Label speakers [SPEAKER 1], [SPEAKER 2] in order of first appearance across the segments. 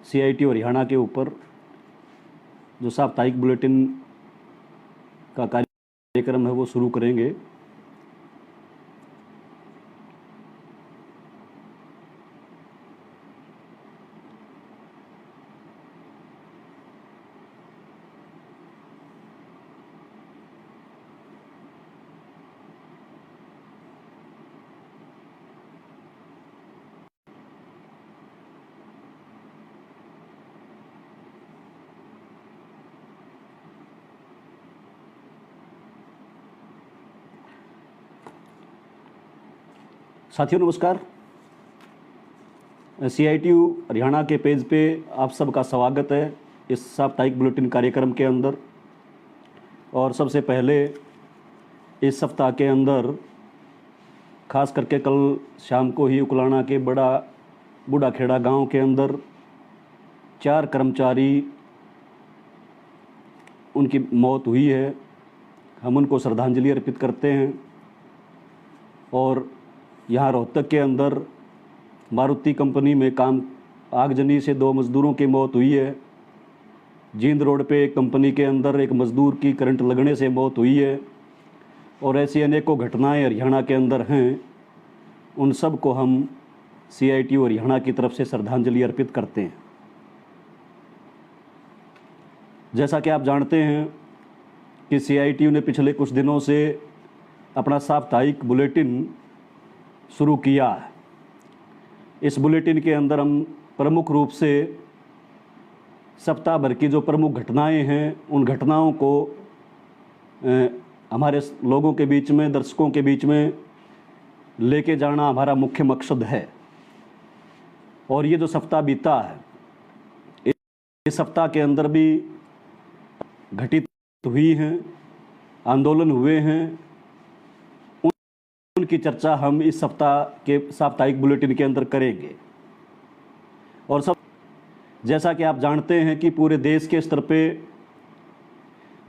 [SPEAKER 1] CIT और हरियाणा के ऊपर जो साप्ताहिक बुलेटिन का कार्यक्रम है वो शुरू करेंगे। साथियों नमस्कार। सीआईटीयू हरियाणा के पेज पे आप सबका स्वागत है इस साप्ताहिक बुलेटिन कार्यक्रम के अंदर। और सबसे पहले इस सप्ताह के अंदर खास करके कल शाम को ही उकलाना के बूढ़ा खेड़ा गांव के अंदर 4 कर्मचारी उनकी मौत हुई है। हम उनको श्रद्धांजलि अर्पित करते हैं। और यहाँ रोहतक के अंदर मारुति कंपनी में काम आगजनी से 2 मज़दूरों की मौत हुई है। जींद रोड पे एक कंपनी के अंदर एक मज़दूर की करंट लगने से मौत हुई है। और ऐसी अनेकों घटनाएं हरियाणा के अंदर हैं। उन सब को हम सीआईटीयू हरियाणा की तरफ से श्रद्धांजलि अर्पित करते हैं। जैसा कि आप जानते हैं कि सीआईटीयू ने पिछले कुछ दिनों से अपना साप्ताहिक बुलेटिन शुरू किया है। इस बुलेटिन के अंदर हम प्रमुख रूप से सप्ताह भर की जो प्रमुख घटनाएं हैं उन घटनाओं को हमारे लोगों के बीच में, दर्शकों के बीच में लेके जाना हमारा मुख्य मकसद है। और ये जो सप्ताह बीता है इस सप्ताह के अंदर भी घटित हुई हैं, आंदोलन हुए हैं, उनकी चर्चा हम इस सप्ताह के साप्ताहिक बुलेटिन के अंदर करेंगे। और सब जैसा कि आप जानते हैं कि पूरे देश के स्तर पे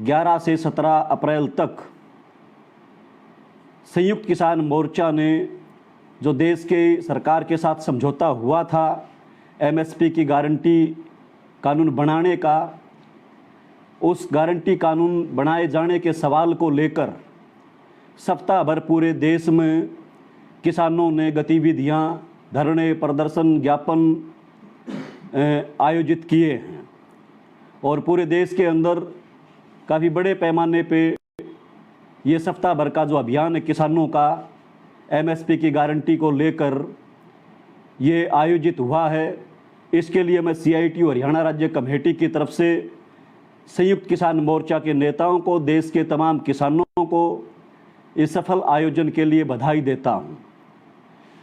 [SPEAKER 1] 11 से 17 अप्रैल तक संयुक्त किसान मोर्चा ने जो देश के सरकार के साथ समझौता हुआ था एमएसपी की गारंटी कानून बनाने का, उस गारंटी कानून बनाए जाने के सवाल को लेकर सप्ताह भर पूरे देश में किसानों ने गतिविधियां, धरने, प्रदर्शन, ज्ञापन आयोजित किए हैं। और पूरे देश के अंदर काफ़ी बड़े पैमाने पे ये सप्ताह भर का जो अभियान है किसानों का एमएसपी की गारंटी को लेकर ये आयोजित हुआ है। इसके लिए मैं सीआईटीयू हरियाणा राज्य कमेटी की तरफ से संयुक्त किसान मोर्चा के नेताओं को, देश के तमाम किसानों को इस सफल आयोजन के लिए बधाई देता हूँ।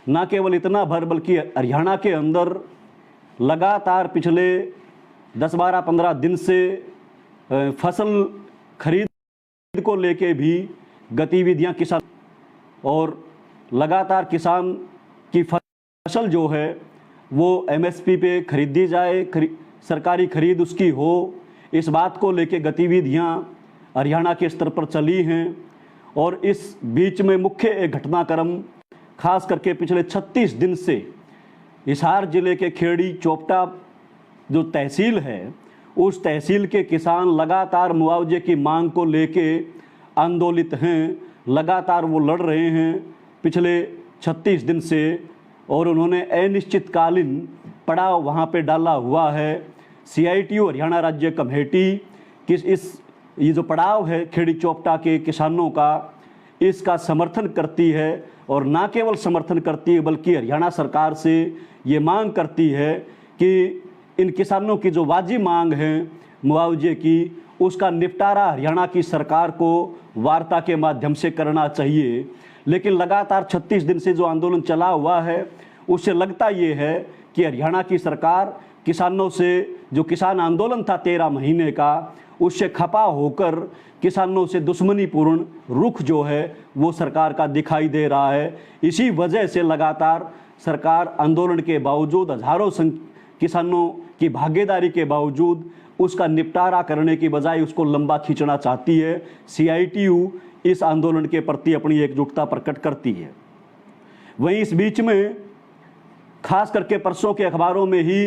[SPEAKER 1] न केवल इतना भर बल्कि हरियाणा के अंदर लगातार पिछले 10-12-15 दिन से फसल खरीद को लेके भी गतिविधियां किसान और लगातार किसान की फसल जो है वो एमएसपी पे खरीदी जाए, सरकारी खरीद उसकी हो, इस बात को लेके गतिविधियां हरियाणा के स्तर पर चली हैं। और इस बीच में मुख्य एक घटनाक्रम खास करके पिछले 36 दिन से हिसार जिले के खेड़ी चोपटा जो तहसील है उस तहसील के किसान लगातार मुआवजे की मांग को लेके आंदोलित हैं। लगातार वो लड़ रहे हैं पिछले 36 दिन से। और उन्होंने अनिश्चितकालीन पड़ाव वहाँ पे डाला हुआ है। सीआईटीयू हरियाणा राज्य कमेटी ये जो पड़ाव है खेड़ी चोपटा के किसानों का, इसका समर्थन करती है। और ना केवल समर्थन करती है बल्कि हरियाणा सरकार से ये मांग करती है कि इन किसानों की जो वाजिब मांग है मुआवजे की, उसका निपटारा हरियाणा की सरकार को वार्ता के माध्यम से करना चाहिए। लेकिन लगातार 36 दिन से जो आंदोलन चला हुआ है उससे लगता ये है कि हरियाणा की सरकार किसानों से, जो किसान आंदोलन था 13 महीने का, उससे खपा होकर किसानों से दुश्मनीपूर्ण रुख जो है वो सरकार का दिखाई दे रहा है। इसी वजह से लगातार सरकार आंदोलन के बावजूद, हजारों किसानों की भागीदारी के बावजूद उसका निपटारा करने की बजाय उसको लंबा खींचना चाहती है। सीआईटीयू इस आंदोलन के प्रति अपनी एकजुटता प्रकट करती है। वहीं इस बीच में खास करके परसों के अखबारों में ही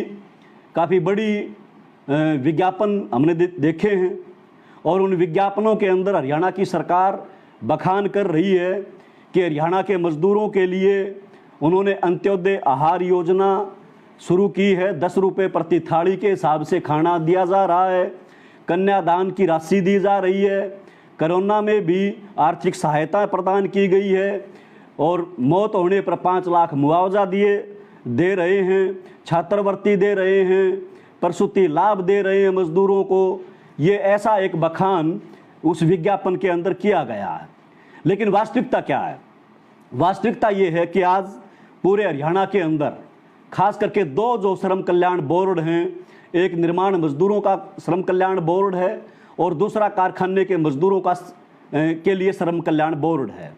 [SPEAKER 1] काफ़ी बड़ी विज्ञापन हमने देखे हैं और उन विज्ञापनों के अंदर हरियाणा की सरकार बखान कर रही है कि हरियाणा के मजदूरों के लिए उन्होंने अंत्योदय आहार योजना शुरू की है। 10 रुपये प्रति थाली के हिसाब से खाना दिया जा रहा है। कन्यादान की राशि दी जा रही है। कोरोना में भी आर्थिक सहायता प्रदान की गई है और मौत होने पर 5 लाख मुआवजा दे रहे हैं। छात्रवृत्ति दे रहे हैं। प्रसूति लाभ दे रहे हैं मजदूरों को। ये ऐसा एक बखान उस विज्ञापन के अंदर किया गया है। लेकिन वास्तविकता क्या है? वास्तविकता ये है कि आज पूरे हरियाणा के अंदर खास करके 2 जो श्रम कल्याण बोर्ड हैं, एक निर्माण मजदूरों का श्रम कल्याण बोर्ड है और दूसरा कारखाने के मजदूरों का के लिए श्रम कल्याण बोर्ड है।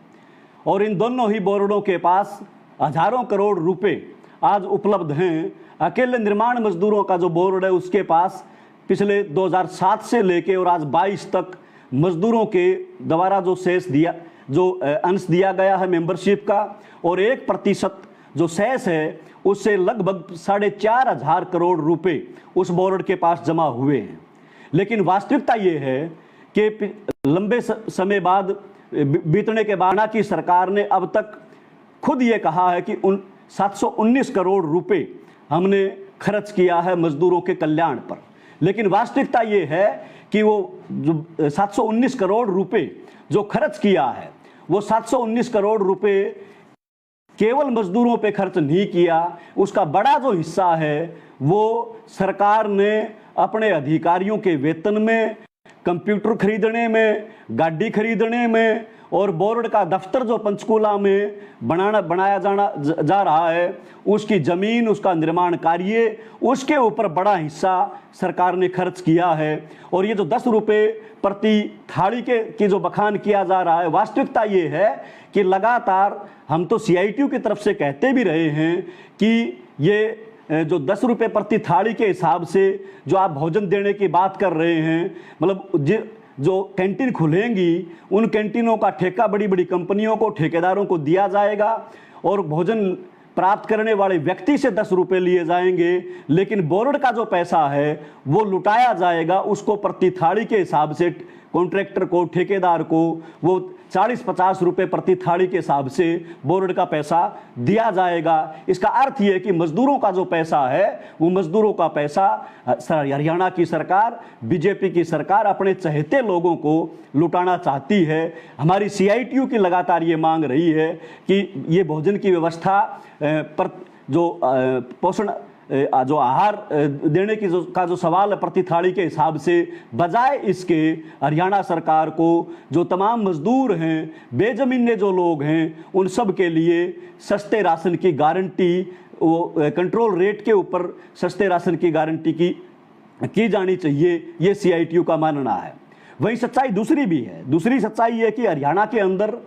[SPEAKER 1] और इन दोनों ही बोर्डों के पास हजारों करोड़ रुपए आज उपलब्ध हैं। अकेले निर्माण मजदूरों का जो बोर्ड है उसके पास पिछले 2007 से लेके और आज 22 तक मजदूरों के द्वारा जो अंश दिया गया है मेंबरशिप का, और 1% जो सेस है उससे लगभग 4,500 करोड़ रुपए उस बोर्ड के पास जमा हुए हैं। लेकिन वास्तविकता ये है कि लंबे समय बाद बीतने के बाद की सरकार ने अब तक खुद ये कहा है कि 719 करोड़ रुपए हमने खर्च किया है मजदूरों के कल्याण पर। लेकिन वास्तविकता ये है कि वो जो 719 करोड़ रुपए जो खर्च किया है, वो 719 करोड़ रुपए केवल मजदूरों पे खर्च नहीं किया। उसका बड़ा जो हिस्सा है वो सरकार ने अपने अधिकारियों के वेतन में, कंप्यूटर खरीदने में, गाड़ी खरीदने में और बोर्ड का दफ्तर जो पंचकूला में बनाया जा रहा है उसकी ज़मीन, उसका निर्माण कार्य, उसके ऊपर बड़ा हिस्सा सरकार ने खर्च किया है। और ये जो 10 रुपये प्रति थाली की जो बखान किया जा रहा है, वास्तविकता ये है कि लगातार हम तो CITU की तरफ से कहते भी रहे हैं कि ये जो 10 रुपये प्रति थाली के हिसाब से जो आप भोजन देने की बात कर रहे हैं, मतलब जो कैंटीन खुलेंगी उन कैंटीनों का ठेका बड़ी बड़ी कंपनियों को, ठेकेदारों को दिया जाएगा और भोजन प्राप्त करने वाले व्यक्ति से 10 रुपये लिए जाएंगे। लेकिन बोर्ड का जो पैसा है वो लुटाया जाएगा, उसको प्रति थाली के हिसाब से कॉन्ट्रैक्टर को, ठेकेदार को वो 40-50 रुपये प्रति थाली के हिसाब से बोर्ड का पैसा दिया जाएगा। इसका अर्थ ये कि मजदूरों का जो पैसा है वो मजदूरों का पैसा हरियाणा की सरकार, बीजेपी की सरकार अपने चहेते लोगों को लुटाना चाहती है। हमारी CITU की लगातार ये मांग रही है कि ये भोजन की व्यवस्था पर जो पोषण जो आहार देने की जो सवाल है प्रति थाली के हिसाब से, बजाय इसके हरियाणा सरकार को जो तमाम मजदूर हैं, बेजमीने जो लोग हैं, उन सब के लिए सस्ते राशन की गारंटी, वो कंट्रोल रेट के ऊपर सस्ते राशन की गारंटी की जानी चाहिए। ये CITU का मानना है। वहीं सच्चाई दूसरी भी है। दूसरी सच्चाई है कि हरियाणा के अंदर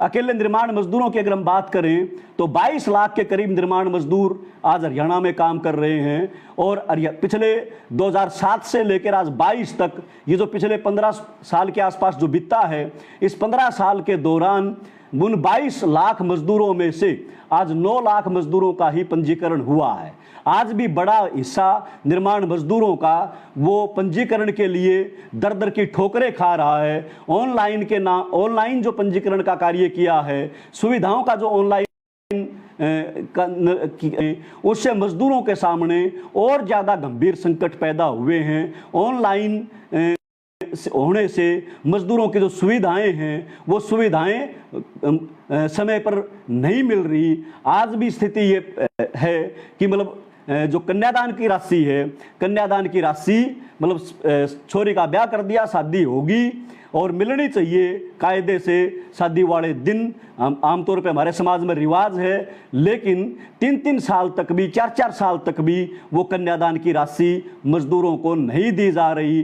[SPEAKER 1] अकेले निर्माण मजदूरों की अगर हम बात करें तो 22 लाख के करीब निर्माण मजदूर आज हरियाणा में काम कर रहे हैं। और पिछले 2007 से लेकर आज 22 तक, ये जो पिछले 15 साल के आसपास जो बीता है, इस 15 साल के दौरान उन 22 लाख मजदूरों में से आज 9 लाख मजदूरों का ही पंजीकरण हुआ है। आज भी बड़ा हिस्सा निर्माण मजदूरों का वो पंजीकरण के लिए दर दर की ठोकरें खा रहा है। ऑनलाइन जो पंजीकरण का कार्य किया है, सुविधाओं का जो ऑनलाइन उससे मजदूरों के सामने और ज़्यादा गंभीर संकट पैदा हुए हैं। ऑनलाइन होने से मजदूरों की जो सुविधाएं हैं वो सुविधाएं समय पर नहीं मिल रही। आज भी स्थिति ये है कि मतलब जो कन्यादान की राशि है, कन्यादान की राशि मतलब छोरी का ब्याह कर दिया, शादी होगी और मिलनी चाहिए कायदे से शादी वाले दिन, आमतौर पे हमारे समाज में रिवाज है। लेकिन 3-3 साल तक भी, 4-4 साल तक भी वो कन्यादान की राशि मजदूरों को नहीं दी जा रही।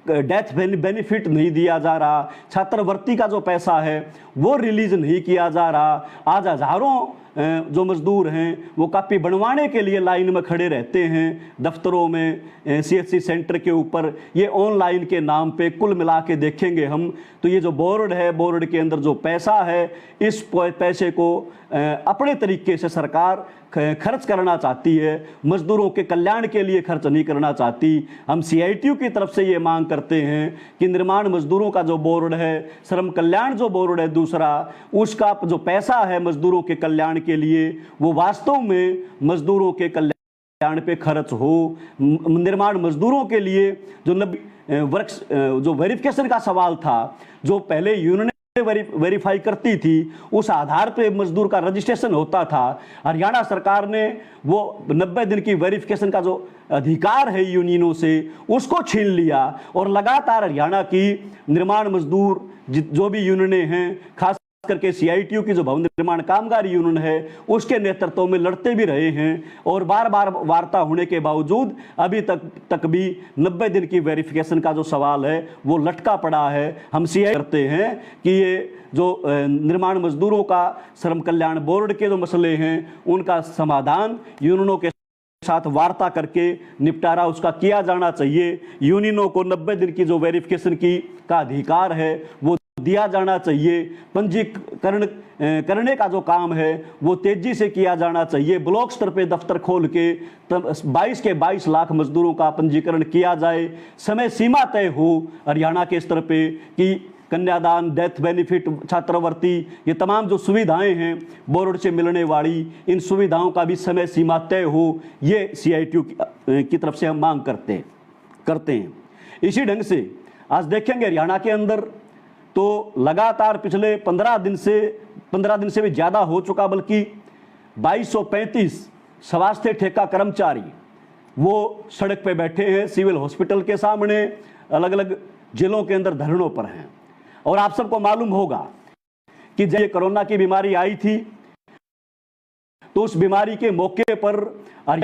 [SPEAKER 1] डेथ बेनिफिट नहीं दिया जा रहा। छात्रवृत्ति का जो पैसा है वो रिलीज नहीं किया जा रहा। आज हजारों जो मजदूर हैं वो कापी बनवाने के लिए लाइन में खड़े रहते हैं दफ्तरों में, CHC सेंटर के ऊपर। ये ऑनलाइन के नाम पे कुल मिला के देखेंगे हम तो ये जो बोर्ड है, बोर्ड के अंदर जो पैसा है, इस पैसे को अपने तरीके से सरकार खर्च करना चाहती है, मजदूरों के कल्याण के लिए खर्च नहीं करना चाहती। हम CITU की तरफ से ये मांग करते हैं कि निर्माण मजदूरों का जो बोर्ड है, श्रम कल्याण जो बोर्ड है दूसरा, उसका जो पैसा है मजदूरों के कल्याण के लिए वो वास्तव में मजदूरों के कल्याण पे खर्च हो। निर्माण मजदूरों के लिए जो वेरिफिकेशन का सवाल था, जो पहले यूनियन वेरीफाई करती थी, उस आधार पे मजदूर का रजिस्ट्रेशन होता था। हरियाणा सरकार ने वो 90 दिन की वेरिफिकेशन का जो अधिकार है यूनियनों से, उसको छीन लिया और लगातार हरियाणा की निर्माण मजदूर जो भी यूनियनें हैं, खास करके CITU की जो भवन निर्माण कामगार यूनियन है, उसके नेतृत्व में लड़ते भी रहे हैं और बार बार वार्ता होने के बावजूद अभी तक भी 90 दिन की वेरिफिकेशन का जो सवाल है वो लटका पड़ा है। हम CITU करते हैं कि ये जो निर्माण मजदूरों का श्रम कल्याण बोर्ड के जो मसले हैं उनका समाधान यूनियनों के साथ वार्ता करके निपटारा उसका किया जाना चाहिए। यूनियनों को 90 दिन की जो वेरिफिकेशन का अधिकार है वो दिया जाना चाहिए। पंजीकरण करने का जो काम है वो तेजी से किया जाना चाहिए। ब्लॉक स्तर पे दफ्तर खोल के 22 के 22 लाख मजदूरों का पंजीकरण किया जाए। समय सीमा तय हो हरियाणा के स्तर पे कि कन्यादान, डेथ बेनिफिट, छात्रवृत्ति, ये तमाम जो सुविधाएं हैं बोर्ड से मिलने वाली, इन सुविधाओं का भी समय सीमा तय हो। ये CITU की तरफ से हम मांग करते हैं। इसी ढंग से आज देखेंगे हरियाणा के अंदर तो लगातार पिछले 15 दिन से भी ज़्यादा हो चुका, बल्कि 2235 स्वास्थ्य ठेका कर्मचारी वो सड़क पे बैठे हैं, सिविल हॉस्पिटल के सामने, अलग अलग जिलों के अंदर धरनों पर हैं। और आप सबको मालूम होगा कि जब ये कोरोना की बीमारी आई थी तो उस बीमारी के मौके पर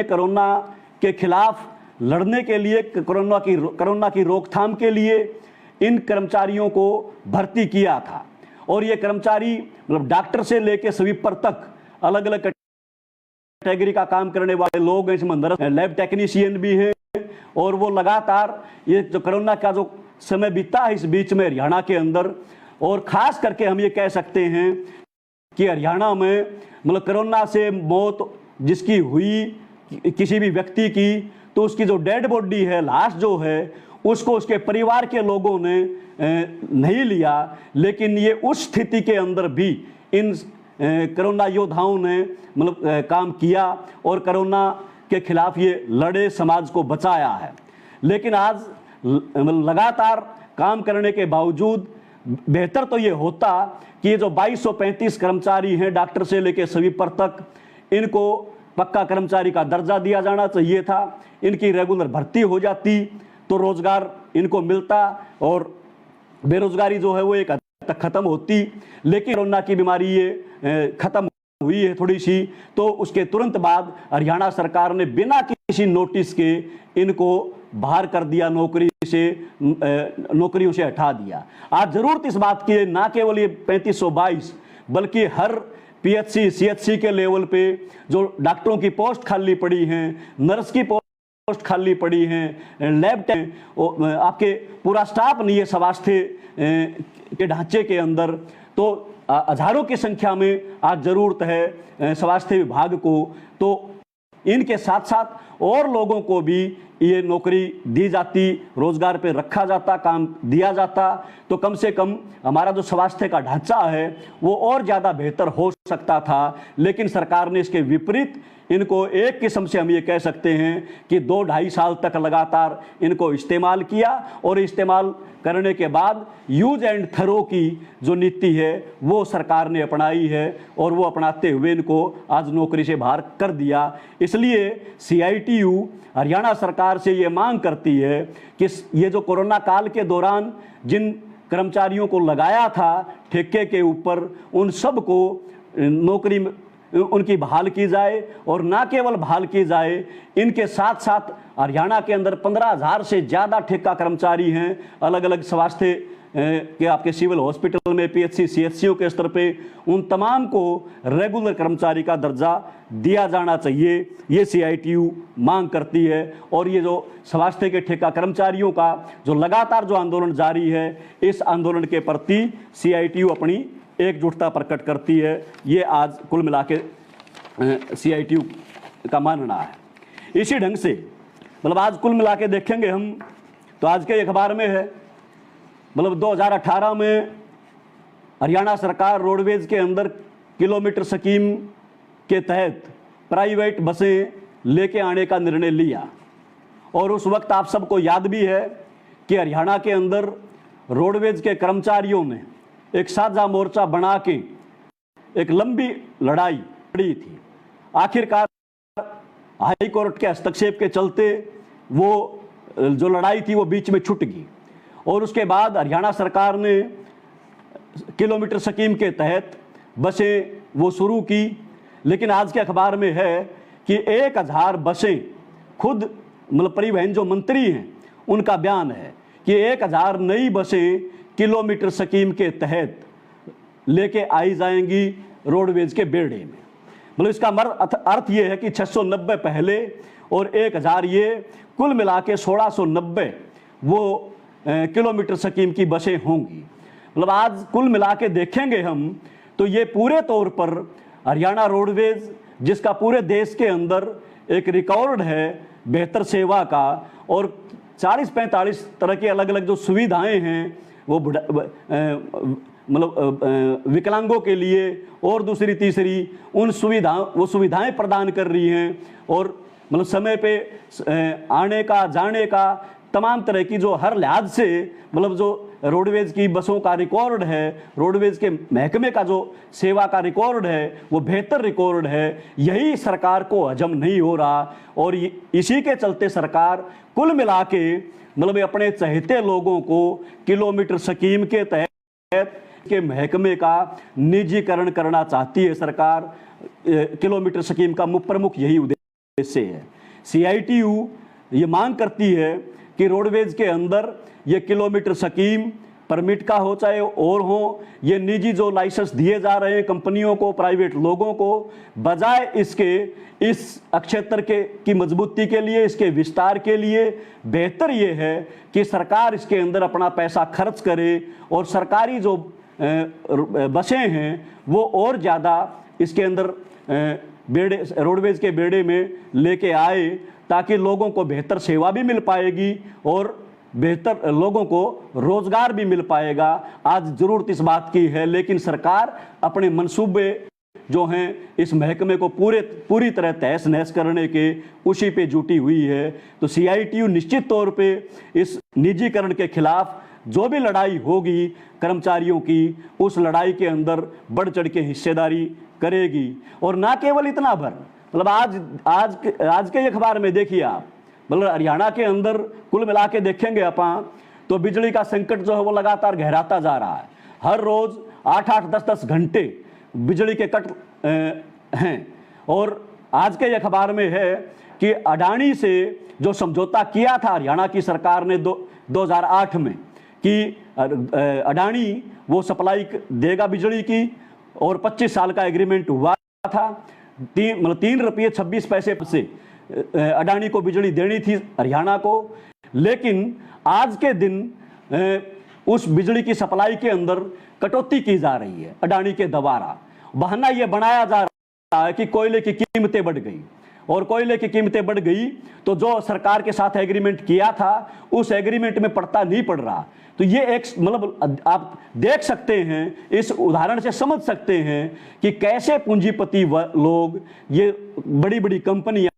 [SPEAKER 1] कोरोना के खिलाफ लड़ने के लिए, कोरोना की रोकथाम के लिए इन कर्मचारियों को भर्ती किया था। और ये कर्मचारी मतलब डॉक्टर से लेकर स्वीपर तक अलग अलग कैटेगरी का काम करने वाले लोग हैं। इसमें लैब टेक्नीशियन भी हैं और वो लगातार ये जो कोरोना का जो समय बीता है इस बीच में हरियाणा के अंदर, और खास करके हम ये कह सकते हैं कि हरियाणा में मतलब कोरोना से मौत जिसकी हुई किसी भी व्यक्ति की, तो उसकी जो डेड बॉडी है, लाश जो है, उसको उसके परिवार के लोगों ने नहीं लिया। लेकिन ये उस स्थिति के अंदर भी इन कोरोना योद्धाओं ने मतलब काम किया और कोरोना के खिलाफ ये लड़े, समाज को बचाया है। लेकिन आज लगातार काम करने के बावजूद बेहतर तो ये होता कि ये जो 2235 कर्मचारी हैं डॉक्टर से लेकर स्वीपर तक, इनको पक्का कर्मचारी का दर्जा दिया जाना चाहिए था। इनकी रेगुलर भर्ती हो जाती तो रोजगार इनको मिलता और बेरोजगारी जो है वो एक हद तक खत्म होती। लेकिन कोरोना की बीमारी ये खत्म हुई है थोड़ी सी, तो उसके तुरंत बाद हरियाणा सरकार ने बिना किसी नोटिस के इनको बाहर कर दिया, नौकरियों से हटा दिया। आज जरूरत इस बात की है, ना केवल ये 3522 बल्कि हर PHC CHC के लेवल पे जो डॉक्टरों की पोस्ट खाली पड़ी हैं, नर्स की पोस्ट खाली पड़ी हैं, लैब आपके पूरा स्टाफ नहीं है स्वास्थ्य के ढांचे के अंदर, तो हजारों की संख्या में आज जरूरत है स्वास्थ्य विभाग को। तो इनके साथ साथ और लोगों को भी ये नौकरी दी जाती, रोजगार पे रखा जाता, काम दिया जाता, तो कम से कम हमारा जो स्वास्थ्य का ढांचा है वो और ज़्यादा बेहतर हो सकता था। लेकिन सरकार ने इसके विपरीत इनको एक किस्म से हम ये कह सकते हैं कि 2-2.5 साल तक लगातार इनको इस्तेमाल किया, और इस्तेमाल करने के बाद यूज एंड थ्रो की जो नीति है वो सरकार ने अपनाई है और वो अपनाते हुए इनको आज नौकरी से बाहर कर दिया। इसलिए CITU हरियाणा सरकार से ये मांग करती है कि ये जो कोरोना काल के दौरान जिन कर्मचारियों को लगाया था ठेके के ऊपर, उन सब को नौकरी उनकी बहाल की जाए, और ना केवल बहाल की जाए, इनके साथ साथ हरियाणा के अंदर 15,000 से ज़्यादा ठेका कर्मचारी हैं अलग अलग स्वास्थ्य के आपके सिविल हॉस्पिटल में, पीएचसी, सीएचसीओ के स्तर पे उन तमाम को रेगुलर कर्मचारी का दर्जा दिया जाना चाहिए, ये सीआईटीयू मांग करती है। और ये जो स्वास्थ्य के ठेका कर्मचारियों का जो लगातार जो आंदोलन जारी है, इस आंदोलन के प्रति सीआईटीयू अपनी एकजुटता प्रकट करती है। ये आज कुल मिला के सीआईटीयू का मानना है। इसी ढंग से मतलब आज कुल मिला के देखेंगे हम तो आज के अखबार में है, मतलब 2018 में हरियाणा सरकार रोडवेज के अंदर किलोमीटर स्कीम के तहत प्राइवेट बसें लेके आने का निर्णय लिया। और उस वक्त आप सबको याद भी है कि हरियाणा के अंदर रोडवेज के कर्मचारियों ने एक साझा मोर्चा बना के एक लंबी लड़ाई लड़ी थी। आखिरकार हाई कोर्ट के हस्तक्षेप के चलते वो जो लड़ाई थी वो बीच में छूट गई और उसके बाद हरियाणा सरकार ने किलोमीटर स्कीम के तहत बसें वो शुरू की। लेकिन आज के अखबार में है कि 1000 बसें, खुद मतलब परिवहन जो मंत्री हैं उनका बयान है कि 1000 नई बसें किलोमीटर स्कीम के तहत लेके आई जाएंगी रोडवेज के बेड़े में। मतलब इसका अर्थ ये है कि 690 पहले और 1000 ये, कुल मिला के 1690 वो किलोमीटर स्कीम की बसें होंगी। मतलब आज कुल मिला के देखेंगे हम तो ये पूरे तौर पर हरियाणा रोडवेज, जिसका पूरे देश के अंदर एक रिकॉर्ड है बेहतर सेवा का, और 40-45 तरह की अलग अलग जो सुविधाएं हैं वो मतलब विकलांगों के लिए और दूसरी तीसरी उन सुविधाएं प्रदान कर रही हैं। और मतलब समय पे आने का जाने का तमाम तरह की जो हर लिहाज से मतलब जो रोडवेज की बसों का रिकॉर्ड है, रोडवेज के महकमे का जो सेवा का रिकॉर्ड है वो बेहतर रिकॉर्ड है। यही सरकार को हजम नहीं हो रहा और इसी के चलते सरकार कुल मिला के मतलब अपने चहेते लोगों को किलोमीटर स्कीम के तहत के महकमे का निजीकरण करना चाहती है सरकार। किलोमीटर स्कीम का प्रमुख यही उद्देश्य है। सीआईटीयू ये मांग करती है कि रोडवेज के अंदर ये किलोमीटर स्कीम परमिट का हो चाहे और हो, ये निजी जो लाइसेंस दिए जा रहे हैं कंपनियों को, प्राइवेट लोगों को, बजाय इसके इस क्षेत्र की मजबूती के लिए, इसके विस्तार के लिए बेहतर ये है कि सरकार इसके अंदर अपना पैसा खर्च करे और सरकारी जो बसें हैं वो और ज़्यादा इसके अंदर बेड़े, रोडवेज के बेड़े में लेके आए, ताकि लोगों को बेहतर सेवा भी मिल पाएगी और बेहतर लोगों को रोजगार भी मिल पाएगा। आज जरूरत इस बात की है, लेकिन सरकार अपने मंसूबे जो हैं इस महकमे को पूरी तरह तहस नहस करने के उसी पे जुटी हुई है। तो सीआईटीयू निश्चित तौर पे इस निजीकरण के खिलाफ जो भी लड़ाई होगी कर्मचारियों की, उस लड़ाई के अंदर बढ़ चढ़ के हिस्सेदारी करेगी। और ना केवल इतना भर, मतलब आज के अखबार में देखिए आप, मतलब हरियाणा के अंदर कुल मिला के देखेंगे अपन तो बिजली का संकट जो है वो लगातार गहराता जा रहा है। हर रोज 8-8, 10-10 घंटे बिजली के कट हैं। और आज के अखबार में है कि अडानी से जो समझौता किया था हरियाणा की सरकार ने 2008 में कि अडानी वो सप्लाई देगा बिजली की, और 25 साल का एग्रीमेंट हुआ था। 3 रुपये 26 पैसे से अडानी को बिजली देनी थी हरियाणा को। लेकिन आज के दिन उस बिजली की सप्लाई के अंदर कटौती की जा रही है अडानी के द्वारा। बहाना यह बनाया जा रहा है कि कोयले की कीमतें बढ़ गई, और कोयले की कीमतें बढ़ गई तो जो सरकार के साथ एग्रीमेंट किया था उस एग्रीमेंट में पड़ता नहीं पड़ रहा। तो ये एक मतलब आप देख सकते हैं, इस उदाहरण से समझ सकते हैं कि कैसे पूंजीपति लोग, ये बड़ी बड़ी कंपनियां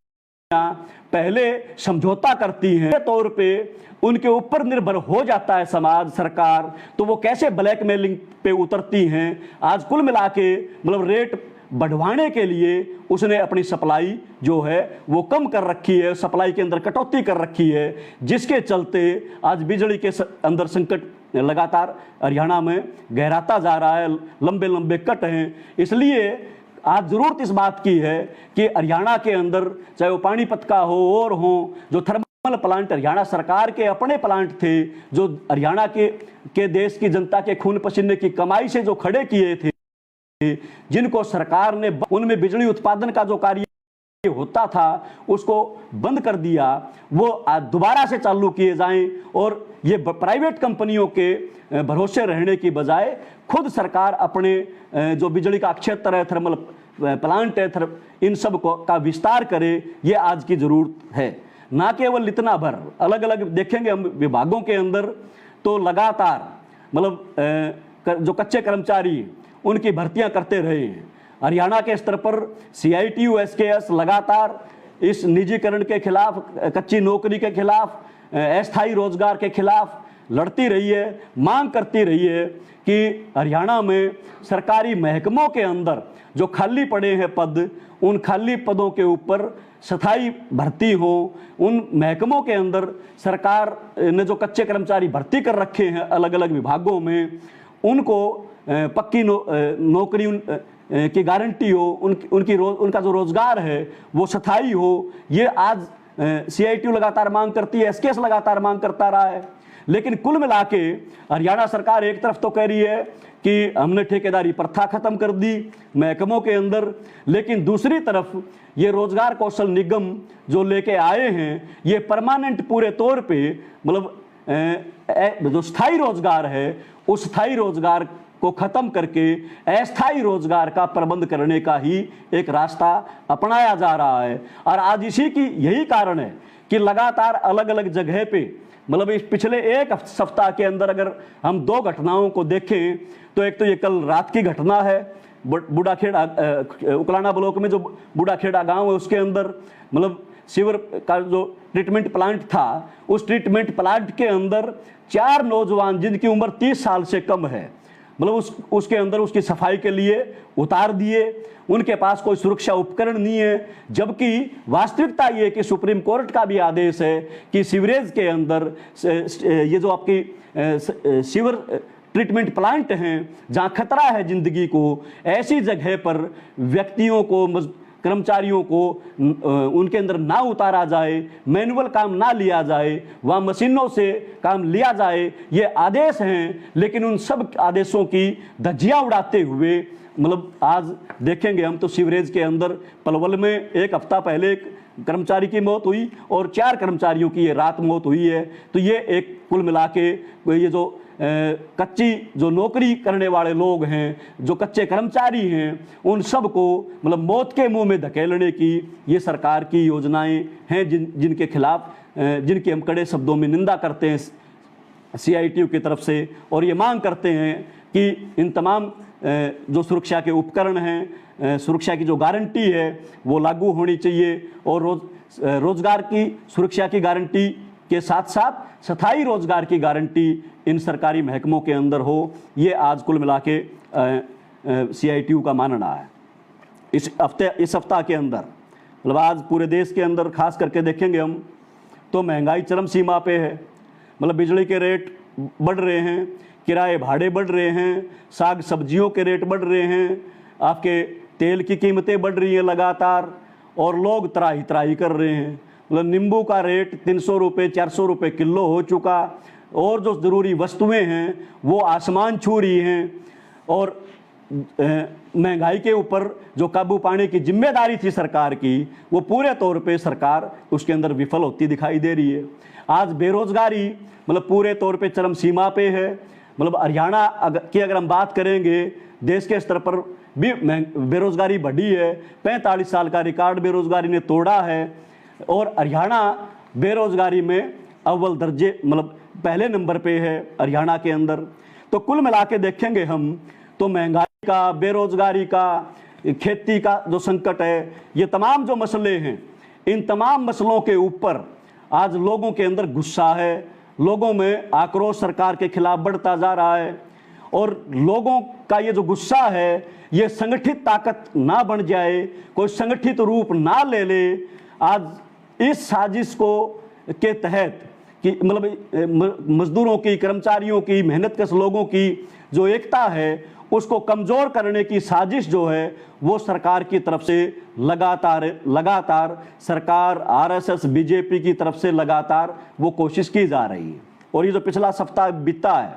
[SPEAKER 1] पहले समझौता करती हैं, तौर पे उनके ऊपर निर्भर हो जाता है समाज, सरकार, तो वो कैसे ब्लैकमेलिंग पे उतरती हैं। आज कुल मिला के मतलब रेट बढ़वाने के लिए उसने अपनी सप्लाई जो है वो कम कर रखी है, सप्लाई के अंदर कटौती कर रखी है, जिसके चलते आज बिजली के अंदर संकट लगातार हरियाणा में गहराता जा रहा है, लंबे लंबे कट हैं। इसलिए आज जरूरत इस बात की है कि हरियाणा के अंदर चाहे वो पानीपत का हो और हो, जो थर्मल प्लांट हरियाणा सरकार के अपने प्लांट थे, जो हरियाणा के देश की जनता के खून पसीने की कमाई से जो खड़े किए थे, जिनको सरकार ने उनमें बिजली उत्पादन का जो कार्य होता था उसको बंद कर दिया, वो दोबारा से चालू किए जाएं और ये प्राइवेट कंपनियों के भरोसे रहने की बजाय खुद सरकार अपने जो बिजली का क्षेत्र है, थर्मल प्लांट है, इन सब का विस्तार करे। ये आज की जरूरत है। ना केवल इतना भर, अलग अलग देखेंगे हम विभागों के अंदर तो लगातार मतलब जो कच्चे कर्मचारी उनकी भर्तियां करते रहे हैं। हरियाणा के स्तर पर CITU SKS लगातार इस निजीकरण के खिलाफ, कच्ची नौकरी के खिलाफ, अस्थायी रोजगार के खिलाफ लड़ती रही है, मांग करती रही है कि हरियाणा में सरकारी महकमों के अंदर जो खाली पड़े हैं पद, उन खाली पदों के ऊपर स्थायी भर्ती हो। उन महकमों के अंदर सरकार ने जो कच्चे कर्मचारी भर्ती कर रखे हैं अलग अलग विभागों में, उनको पक्की नौकरी की गारंटी हो, उनका जो रोजगार है वो स्थायी हो। ये आज CITU लगातार मांग करती है, SKS लगातार मांग करता रहा है। लेकिन कुल मिला के हरियाणा सरकार एक तरफ तो कह रही है कि हमने ठेकेदारी प्रथा खत्म कर दी महकमों के अंदर, लेकिन दूसरी तरफ ये रोजगार कौशल निगम जो लेके आए हैं, ये परमानेंट पूरे तौर पे मतलब जो स्थायी रोजगार है उस स्थायी रोजगार को खत्म करके अस्थायी रोजगार का प्रबंध करने का ही एक रास्ता अपनाया जा रहा है। और आज इसी की यही कारण है कि लगातार अलग अलग जगह पे मतलब इस पिछले एक सप्ताह के अंदर अगर हम 2 घटनाओं को देखें तो एक तो ये कल रात की घटना है, बूढ़ाखेड़ा उकलाना ब्लॉक में जो बूढ़ाखेड़ा गांव है उसके अंदर मतलब सीवर का जो ट्रीटमेंट प्लांट था, उस ट्रीटमेंट प्लांट के अंदर 4 नौजवान जिनकी उम्र 30 साल से कम है, मतलब उसके अंदर उसकी सफाई के लिए उतार दिए। उनके पास कोई सुरक्षा उपकरण नहीं है, जबकि वास्तविकता ये कि सुप्रीम कोर्ट का भी आदेश है कि सीवरेज के अंदर ये जो आपकी सीवर ट्रीटमेंट प्लांट हैं जहां खतरा है जिंदगी को, ऐसी जगह पर व्यक्तियों को, कर्मचारियों को उनके अंदर ना उतारा जाए, मैनुअल काम ना लिया जाए, वहाँ मशीनों से काम लिया जाए। ये आदेश हैं, लेकिन उन सब आदेशों की धज्जियाँ उड़ाते हुए मतलब आज देखेंगे हम तो सीवरेज के अंदर पलवल में एक हफ्ता पहले एक कर्मचारी की मौत हुई और 4 कर्मचारियों की ये रात मौत हुई है। तो ये एक कुल मिला के ये जो कच्ची जो नौकरी करने वाले लोग हैं, जो कच्चे कर्मचारी हैं, उन सब को मतलब मौत के मुंह में धकेलने की ये सरकार की योजनाएं हैं, जिनके खिलाफ जिनकी हम कड़े शब्दों में निंदा करते हैं CITU की तरफ से, और ये मांग करते हैं कि इन तमाम जो सुरक्षा के उपकरण हैं, सुरक्षा की जो गारंटी है वो लागू होनी चाहिए और रोजगार की सुरक्षा की गारंटी के साथ साथ स्थायी रोजगार की गारंटी इन सरकारी महकमों के अंदर हो। ये आज कुल मिला के CITU का मानना है। इस सप्ताह के अंदर मतलब आज पूरे देश के अंदर खास करके देखेंगे हम तो महंगाई चरम सीमा पे है। मतलब बिजली के रेट बढ़ रहे हैं, किराए भाड़े बढ़ रहे हैं, साग सब्जियों के रेट बढ़ रहे हैं, आपके तेल की कीमतें बढ़ रही हैं लगातार, और लोग त्राही त्राही कर रहे हैं। मतलब नींबू का रेट 300 रुपये 400 रुपये किलो हो चुका, और जो ज़रूरी वस्तुएं हैं वो आसमान छू रही हैं। और महंगाई के ऊपर जो काबू पाने की जिम्मेदारी थी सरकार की, वो पूरे तौर पे सरकार उसके अंदर विफल होती दिखाई दे रही है। आज बेरोजगारी मतलब पूरे तौर पे चरम सीमा पे है। मतलब हरियाणा की अगर हम बात करेंगे, देश के स्तर पर भी बेरोजगारी बढ़ी है, 45 साल का रिकॉर्ड बेरोजगारी ने तोड़ा है, और हरियाणा बेरोजगारी में अव्वल दर्जे मतलब पहले नंबर पे है हरियाणा के अंदर। तो कुल मिला के देखेंगे हम तो महंगाई का, बेरोजगारी का, खेती का जो संकट है, ये तमाम जो मसले हैं, इन तमाम मसलों के ऊपर आज लोगों के अंदर गुस्सा है, लोगों में आक्रोश सरकार के खिलाफ बढ़ता जा रहा है। और लोगों का ये जो गुस्सा है ये संगठित ताकत ना बन जाए, कोई संगठित रूप ना ले ले। आज इस साजिश को के तहत कि मतलब मजदूरों की, कर्मचारियों की, मेहनतकश लोगों की जो एकता है उसको कमज़ोर करने की साजिश जो है वो सरकार की तरफ से लगातार सरकार, आरएसएस, बीजेपी की तरफ से लगातार वो कोशिश की जा रही है। और ये जो पिछला सप्ताह बीता है,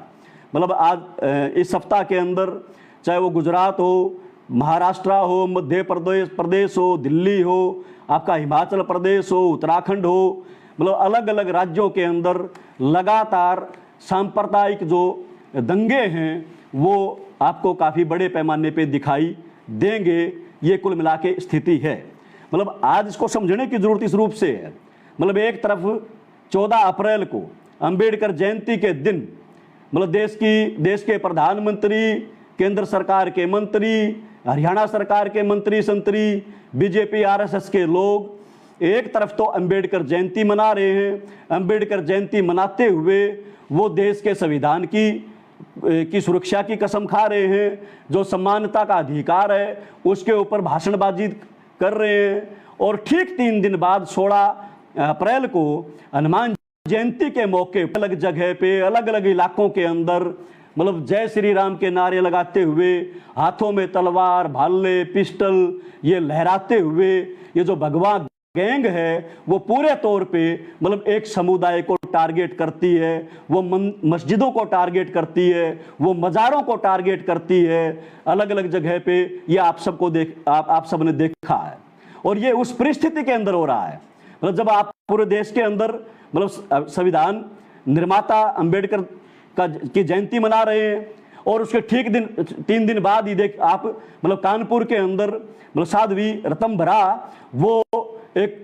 [SPEAKER 1] मतलब आज इस सप्ताह के अंदर चाहे वो गुजरात हो, महाराष्ट्र हो, मध्य प्रदेश हो, दिल्ली हो, आपका हिमाचल प्रदेश हो, उत्तराखंड हो, मतलब अलग अलग राज्यों के अंदर लगातार सांप्रदायिक जो दंगे हैं वो आपको काफ़ी बड़े पैमाने पे दिखाई देंगे। ये कुल मिला के स्थिति है। मतलब आज इसको समझने की ज़रूरत इस रूप से है, मतलब एक तरफ 14 अप्रैल को अंबेडकर जयंती के दिन मतलब देश के प्रधानमंत्री, केंद्र सरकार के मंत्री, हरियाणा सरकार के मंत्री संतरी, बीजेपी आरएसएस के लोग एक तरफ तो अंबेडकर जयंती मना रहे हैं। अंबेडकर जयंती मनाते हुए वो देश के संविधान की सुरक्षा की कसम खा रहे हैं, जो समानता का अधिकार है उसके ऊपर भाषणबाजी कर रहे हैं। और ठीक 3 दिन बाद 16 अप्रैल को हनुमान जयंती के मौके पर अलग जगह पे, अलग अलग इलाकों के अंदर मतलब जय श्री राम के नारे लगाते हुए, हाथों में तलवार, भाले, पिस्टल ये लहराते हुए ये जो भगवा गैंग है वो पूरे तौर पे मतलब एक समुदाय को टारगेट करती है, वो मस्जिदों को टारगेट करती है, वो मज़ारों को टारगेट करती है, अलग अलग जगह पे। ये आप सबने देखा है। और ये उस परिस्थिति के अंदर हो रहा है, मतलब जब आप पूरे देश के अंदर मतलब संविधान निर्माता अंबेडकर की जयंती मना रहे हैं और उसके ठीक 3 दिन बाद ही देख आप मतलब कानपुर के अंदर मतलब साध्वी ऋतंभरा वो एक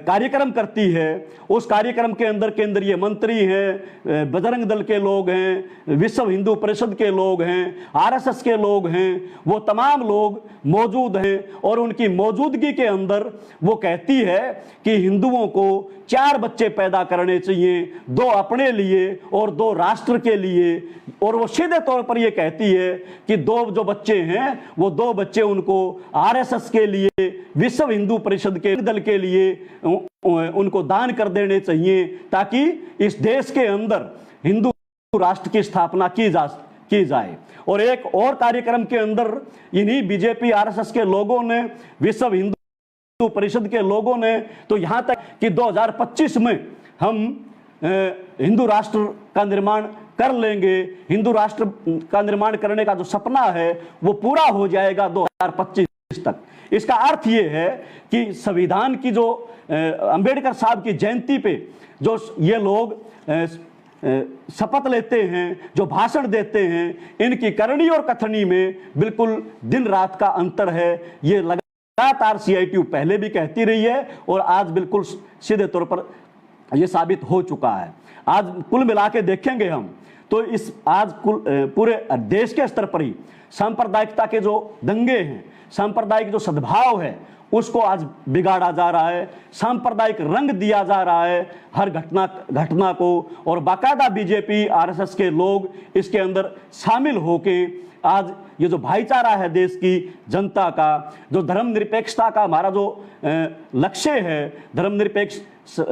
[SPEAKER 1] कार्यक्रम करती है। उस कार्यक्रम के अंदर केंद्रीय मंत्री हैं, बजरंग दल के लोग हैं, विश्व हिंदू परिषद के लोग हैं, आरएसएस के लोग हैं, वो तमाम लोग मौजूद हैं। और उनकी मौजूदगी के अंदर वो कहती है कि हिंदुओं को 4 बच्चे पैदा करने चाहिए, 2 अपने लिए और 2 राष्ट्र के लिए। और वो सीधे तौर पर ये कहती है कि 2 जो बच्चे हैं वो 2 बच्चे उनको आरएसएस के लिए, विश्व हिंदू परिषद के दल के लिए उनको दान कर देने चाहिए, ताकि इस देश के अंदर हिंदू राष्ट्र की स्थापना की जाए। और एक और कार्यक्रम के अंदर इन्हीं बीजेपी आरएसएस के लोगों ने, विश्व हिंदू परिषद के लोगों ने तो यहां तक कि 2025 में हम हिंदू राष्ट्र का निर्माण कर लेंगे, हिंदू राष्ट्र का निर्माण करने का जो सपना है वो पूरा हो जाएगा 2025 तक। इसका अर्थ ये है कि संविधान की जो अंबेडकर साहब की जयंती पे जो ये लोग शपथ लेते हैं, जो भाषण देते हैं, इनकी करनी और कथनी में बिल्कुल दिन रात का अंतर है। ये लगातार सीआईटीयू पहले भी कहती रही है और आज बिल्कुल सीधे तौर पर यह साबित हो चुका है। आज कुल मिला के देखेंगे हम तो इस आज पूरे देश के स्तर पर ही सांप्रदायिकता के जो दंगे हैं, सांप्रदायिक जो सद्भाव है उसको आज बिगाड़ा जा रहा है, सांप्रदायिक रंग दिया जा रहा है हर घटना को। और बाकायदा बीजेपी आरएसएस के लोग इसके अंदर शामिल होके आज ये जो भाईचारा है देश की जनता का, जो धर्मनिरपेक्षता का हमारा जो लक्ष्य है, धर्मनिरपेक्ष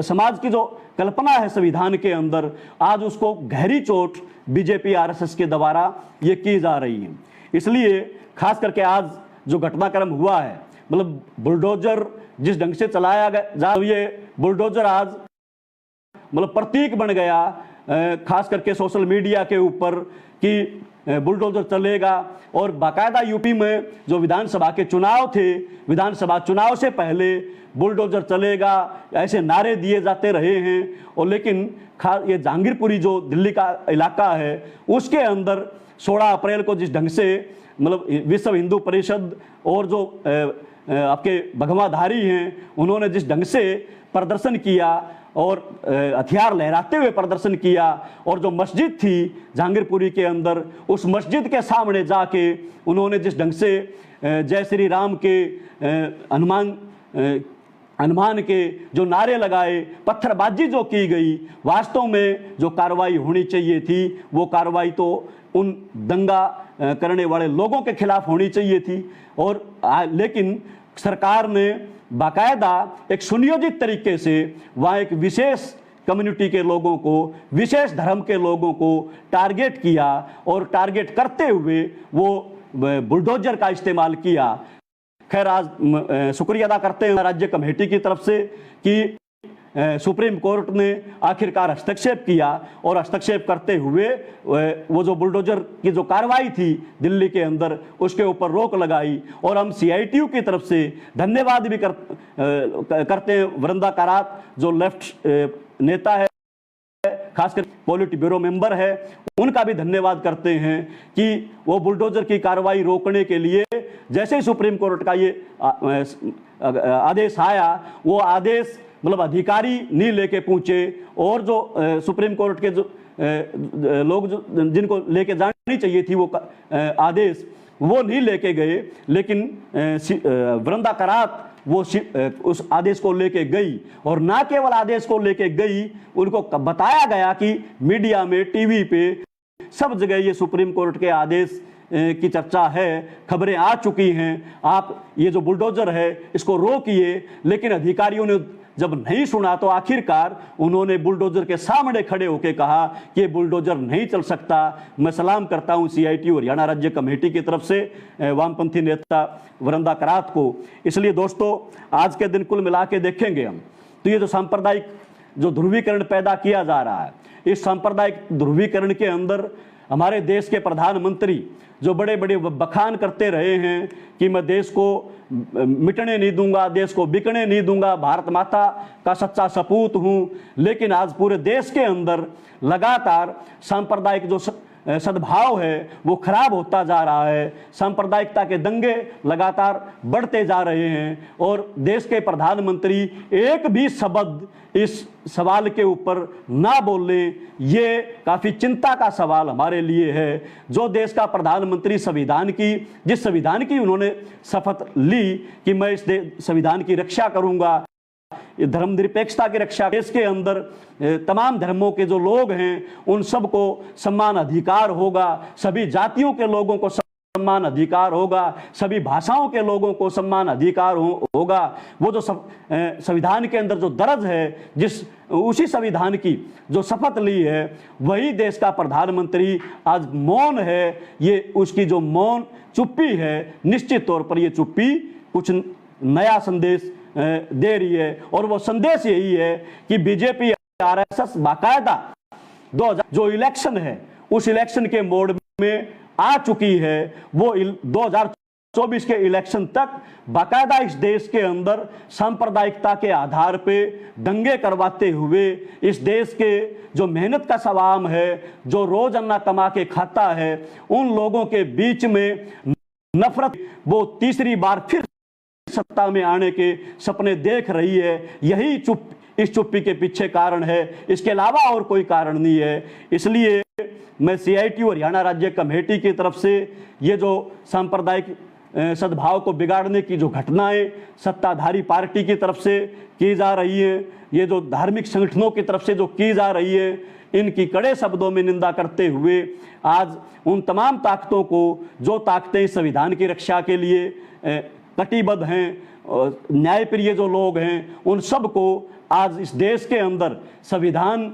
[SPEAKER 1] समाज की जो कल्पना है संविधान के अंदर, आज उसको गहरी चोट बीजेपी आरएसएस के द्वारा ये की जा रही है। इसलिए खास करके आज जो घटनाक्रम हुआ है, मतलब बुलडोजर जिस ढंग से चलाया गया, ये बुलडोजर आज मतलब प्रतीक बन गया खास करके सोशल मीडिया के ऊपर कि बुलडोजर चलेगा। और बाकायदा यूपी में जो विधानसभा के चुनाव थे, विधानसभा चुनाव से पहले बुलडोजर चलेगा ऐसे नारे दिए जाते रहे हैं। और लेकिन ये जहांगीरपुरी जो दिल्ली का इलाका है उसके अंदर 16 अप्रैल को जिस ढंग से मतलब विश्व हिंदू परिषद और जो आपके भगवाधारी हैं उन्होंने जिस ढंग से प्रदर्शन किया और हथियार लहराते हुए प्रदर्शन किया, और जो मस्जिद थी जहांगीरपुरी के अंदर, उस मस्जिद के सामने जाके उन्होंने जिस ढंग से जय श्री राम के, हनुमान के जो नारे लगाए, पत्थरबाजी जो की गई, वास्तव में जो कार्रवाई होनी चाहिए थी वो कार्रवाई तो उन दंगा करने वाले लोगों के खिलाफ होनी चाहिए थी। और लेकिन सरकार ने बाकायदा एक सुनियोजित तरीके से वहाँ एक विशेष कम्युनिटी के लोगों को, विशेष धर्म के लोगों को टारगेट किया और टारगेट करते हुए वो बुलडोजर का इस्तेमाल किया। खैर आज शुक्रिया अदा करते हैं राज्य कमेटी की तरफ से कि सुप्रीम कोर्ट ने आखिरकार हस्तक्षेप किया और हस्तक्षेप करते हुए वो जो बुलडोजर की जो कार्रवाई थी दिल्ली के अंदर उसके ऊपर रोक लगाई। और हम CITU की तरफ से धन्यवाद भी करते हैं वृंदा करात जो लेफ्ट नेता है, खासकर पॉलिट ब्यूरो मेंबर है, उनका भी धन्यवाद करते हैं कि वो बुलडोजर की कार्रवाई रोकने के लिए जैसे ही सुप्रीम कोर्ट का ये आदेश आया वो आदेश मतलब अधिकारी नहीं लेके पहुंचे और जो सुप्रीम कोर्ट के जो लोग जो जिनको लेके जानी चाहिए थी वो आदेश वो नहीं लेके गए, लेकिन वृंदा करात वो उस आदेश को लेके गई और ना केवल आदेश को लेके गई, उनको बताया गया कि मीडिया में टीवी पे सब जगह ये सुप्रीम कोर्ट के आदेश की चर्चा है, खबरें आ चुकी हैं, आप ये जो बुलडोजर है इसको रोकिए। लेकिन अधिकारियों ने जब नहीं सुना तो आखिरकार उन्होंने बुलडोजर के सामने खड़े होकर कहा कि बुलडोजर नहीं चल सकता। मैं सलाम करता हूं CITU हरियाणा राज्य कमेटी की तरफ से वामपंथी नेता वृंदा करात को। इसलिए दोस्तों आज के दिन कुल मिला के देखेंगे हम तो ये जो सांप्रदायिक जो ध्रुवीकरण पैदा किया जा रहा है, इस सांप्रदायिक ध्रुवीकरण के अंदर हमारे देश के प्रधानमंत्री जो बड़े बड़े बखान करते रहे हैं कि मैं देश को मिटने नहीं दूंगा, देश को बिकने नहीं दूंगा, भारत माता का सच्चा सपूत हूं, लेकिन आज पूरे देश के अंदर लगातार सांप्रदायिक जो सद्भाव है वो खराब होता जा रहा है। सांप्रदायिकता के दंगे लगातार बढ़ते जा रहे हैं और देश के प्रधानमंत्री एक भी शब्द इस सवाल के ऊपर ना बोले, ये काफी चिंता का सवाल हमारे लिए है। जो देश का प्रधानमंत्री जिस संविधान की उन्होंने शपथ ली कि मैं इस संविधान की रक्षा करूंगा, धर्मनिरपेक्षता की रक्षा, देश के अंदर तमाम धर्मों के जो लोग हैं उन सबको सम्मान अधिकार होगा, सभी जातियों के लोगों को सम्मान अधिकार होगा, सभी भाषाओं के लोगों को सम्मान अधिकार होगा। वो जो संविधान के अंदर जो दर्ज है, उसी संविधान की जो शपथ ली है, वही देश का प्रधानमंत्री आज मौन है। ये उसकी जो मौन चुप्पी है, निश्चित तौर पर ये चुप्पी कुछ नया संदेश दे रही है और वो संदेश यही है कि बीजेपी RSS बाकायदा 2000 जो इलेक्शन है उस इलेक्शन के मोड में आ चुकी है। वो 2024 के इलेक्शन तक बाकायदा इस देश के अंदर सांप्रदायिकता के आधार पे दंगे करवाते हुए इस देश के जो मेहनत का सवाम है, जो रोजाना कमा के खाता है, उन लोगों के बीच में नफरत वो तीसरी बार फिर सत्ता में आने के सपने देख रही है। यही इस चुप्पी के पीछे कारण है, इसके अलावा और कोई कारण नहीं है। इसलिए मैं CITU हरियाणा राज्य कमेटी की तरफ से ये जो सांप्रदायिक सद्भाव को बिगाड़ने की जो घटनाएं सत्ताधारी पार्टी की तरफ से की जा रही है, ये जो धार्मिक संगठनों की तरफ से जो की जा रही है, इनकी कड़े शब्दों में निंदा करते हुए आज उन तमाम ताकतों को, जो ताकतें संविधान की रक्षा के लिए कटिबद्ध हैं, न्यायप्रिय जो लोग हैं, उन सबको आज इस देश के अंदर संविधान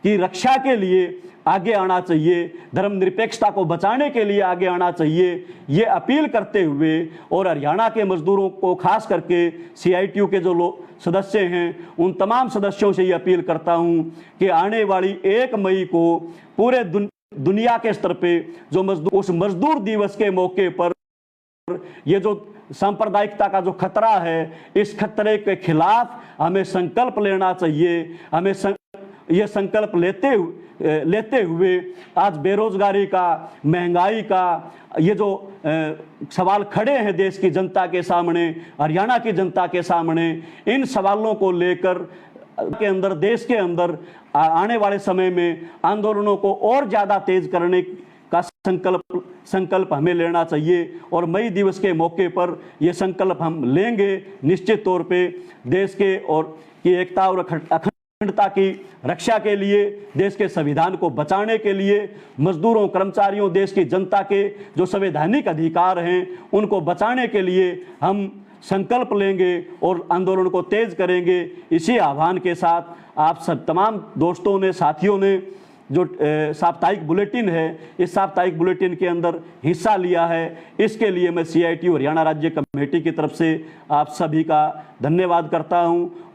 [SPEAKER 1] की रक्षा के लिए आगे आना चाहिए, धर्मनिरपेक्षता को बचाने के लिए आगे आना चाहिए, ये अपील करते हुए और हरियाणा के मजदूरों को खास करके CITU के जो लोग सदस्य हैं उन तमाम सदस्यों से ये अपील करता हूं कि आने वाली 1 मई को पूरे दुनिया के स्तर पे जो उस मजदूर दिवस के मौके पर ये जो सांप्रदायिकता का जो खतरा है, इस खतरे के खिलाफ हमें संकल्प लेना चाहिए। हमें ये संकल्प लेते हुए आज बेरोजगारी का, महंगाई का ये जो सवाल खड़े हैं देश की जनता के सामने, हरियाणा की जनता के सामने, इन सवालों को लेकर देश के अंदर आने वाले समय में आंदोलनों को और ज्यादा तेज करने का संकल्प हमें लेना चाहिए। और मई दिवस के मौके पर यह संकल्प हम लेंगे निश्चित तौर पे देश के और की एकता और अखंडता की रक्षा के लिए, देश के संविधान को बचाने के लिए, मजदूरों, कर्मचारियों, देश की जनता के जो संवैधानिक अधिकार हैं उनको बचाने के लिए हम संकल्प लेंगे और आंदोलन को तेज करेंगे। इसी आह्वान के साथ आप सब तमाम दोस्तों ने, साथियों ने जो साप्ताहिक बुलेटिन है, इस साप्ताहिक बुलेटिन के अंदर हिस्सा लिया है। इसके लिए मैं CITU हरियाणा राज्य कमेटी की तरफ से आप सभी का धन्यवाद करता हूं।